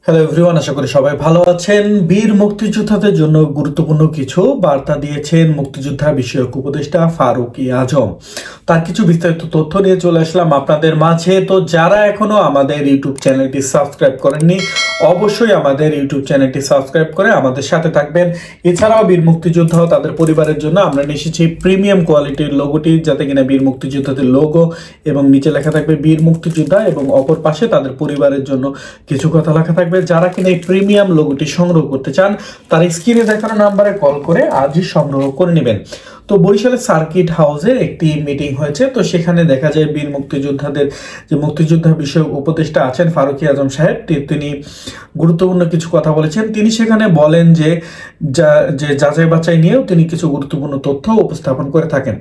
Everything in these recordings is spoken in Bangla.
হ্যালো এভরিওয়ান, আশা করি সবাই ভালো আছেন। বীর মুক্তিযোদ্ধাদের জন্য গুরুত্বপূর্ণ কিছু বার্তা দিয়েছেন মুক্তিযোদ্ধা বিষয়ক উপদেষ্টা ফারুক আজম। তার কিছু বিস্তারিত তথ্য নিয়ে চলে আসলাম আপনাদের মাঝে। তো যারা এখনো আমাদের ইউটিউব চ্যানেলটি সাবস্ক্রাইব করেননি, অবশ্যই আমাদের ইউটিউব চ্যানেলটি সাবস্ক্রাইব করে আমাদের সাথে থাকবেন। এছাড়াও বীর মুক্তিযোদ্ধা ও তাদের পরিবারের জন্য আমরা নিয়ে এসেছি প্রিমিয়াম কোয়ালিটির লোগোটি, যাতে কিনা বীর মুক্তিযোদ্ধাদের লোগো এবং নিচে লেখা থাকবে বীর মুক্তিযোদ্ধা এবং অপর পাশে তাদের পরিবারের জন্য কিছু কথা লেখা থাকবে। যারা কিনা এই প্রিমিয়াম লোগোটি সংগ্রহ করতে চান, তার স্ক্রিনে দেখানো নাম্বারে কল করে আজই সংগ্রহ করে নেবেন। তো বরিশালের সার্কিট হাউসে একটি মিটিং হয়েছে। তো সেখানে দেখা যায় বীর মুক্তিযোদ্ধাদের যে মুক্তিযোদ্ধা বিষয়ক উপদেষ্টা আছেন ফারুক আজম সাহেব, তিনি গুরুত্বপূর্ণ কিছু কথা বলেছেন। তিনি সেখানে বলেন যে যাচাই বাছাই নিয়েও তিনি কিছু গুরুত্বপূর্ণ তথ্য উপস্থাপন করে থাকেন।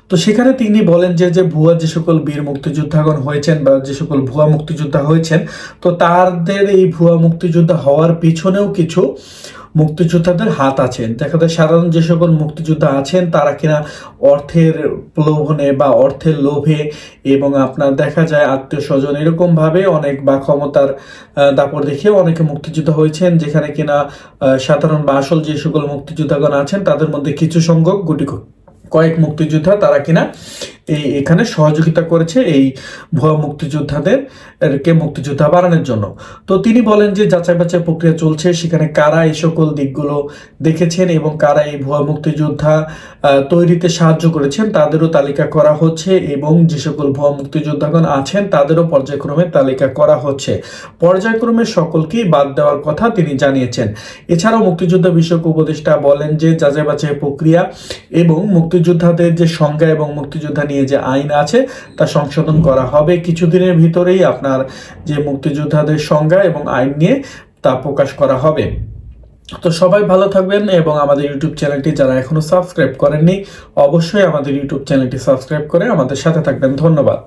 তো সেখানে তিনি বলেন যে ভুয়া যে সকল বীর মুক্তিযোদ্ধাগণ হয়েছেন বা যে সকল ভুয়া মুক্তিযোদ্ধা হয়েছেন, তো তাদের এই ভুয়া মুক্তিযোদ্ধা হওয়ার পিছনেও কিছু মুক্তিযোদ্ধাদের হাত আছে। দেখা যায় সাধারণ যে সকল মুক্তিযোদ্ধা আছেন তারা কিনা অর্থের প্রলোভনে বা অর্থের লোভে এবং আপনার দেখা যায় আত্মীয় স্বজন এরকম ভাবে অনেক বা ক্ষমতার দাপট দেখিয়ে অনেকে মুক্তিযোদ্ধা হয়েছেন, যেখানে কিনা সাধারণ বা আসল যে সকল মুক্তিযোদ্ধাগণ আছেন তাদের মধ্যে কিছু সংখ্যক কয়েক মুক্তিযোদ্ধা তারা কিনা এখানে সহযোগিতা করেছে এই ভুয়া মুক্তিযোদ্ধাদেরকে মুক্তিযোদ্ধা বানানোর জন্য। তো তিনি বলেন যে যাচাই বাছাই প্রক্রিয়া চলছে, সেখানে কারা এই সকল দিকগুলো দেখেছেন এবং কারা এই ভুয়া মুক্তিযোদ্ধা তৈরিতে সাহায্য করেছেন তাদেরও তালিকা করা হচ্ছে এবং যে সকল ভুয়া মুক্তিযোদ্ধাগণ আছেন তাদেরও পর্যায়ক্রমে তালিকা করা হচ্ছে। পর্যায়ক্রমে সকলকেই বাদ দেওয়ার কথা তিনি জানিয়েছেন। এছাড়াও মুক্তিযোদ্ধা বিষয়ক উপদেষ্টা বলেন যে যাচাই বাছাই প্রক্রিয়া এবং মুক্তিযোদ্ধাদের যে সংজ্ঞা এবং মুক্তিযোদ্ধা নিয়ে যে আইন আছে তা সংশোধন করা হবে। কিছুদিনের ভিতরেই আপনার যে মুক্তিযোদ্ধাদের সংজ্ঞা এবং আইন নিয়ে তা প্রকাশ করা হবে। তো সবাই ভালো থাকবেন এবং আমাদের ইউটিউব চ্যানেলটি যারা এখনো সাবস্ক্রাইব করেননি, অবশ্যই আমাদের ইউটিউব চ্যানেলটি সাবস্ক্রাইব করে আমাদের সাথে থাকবেন। ধন্যবাদ।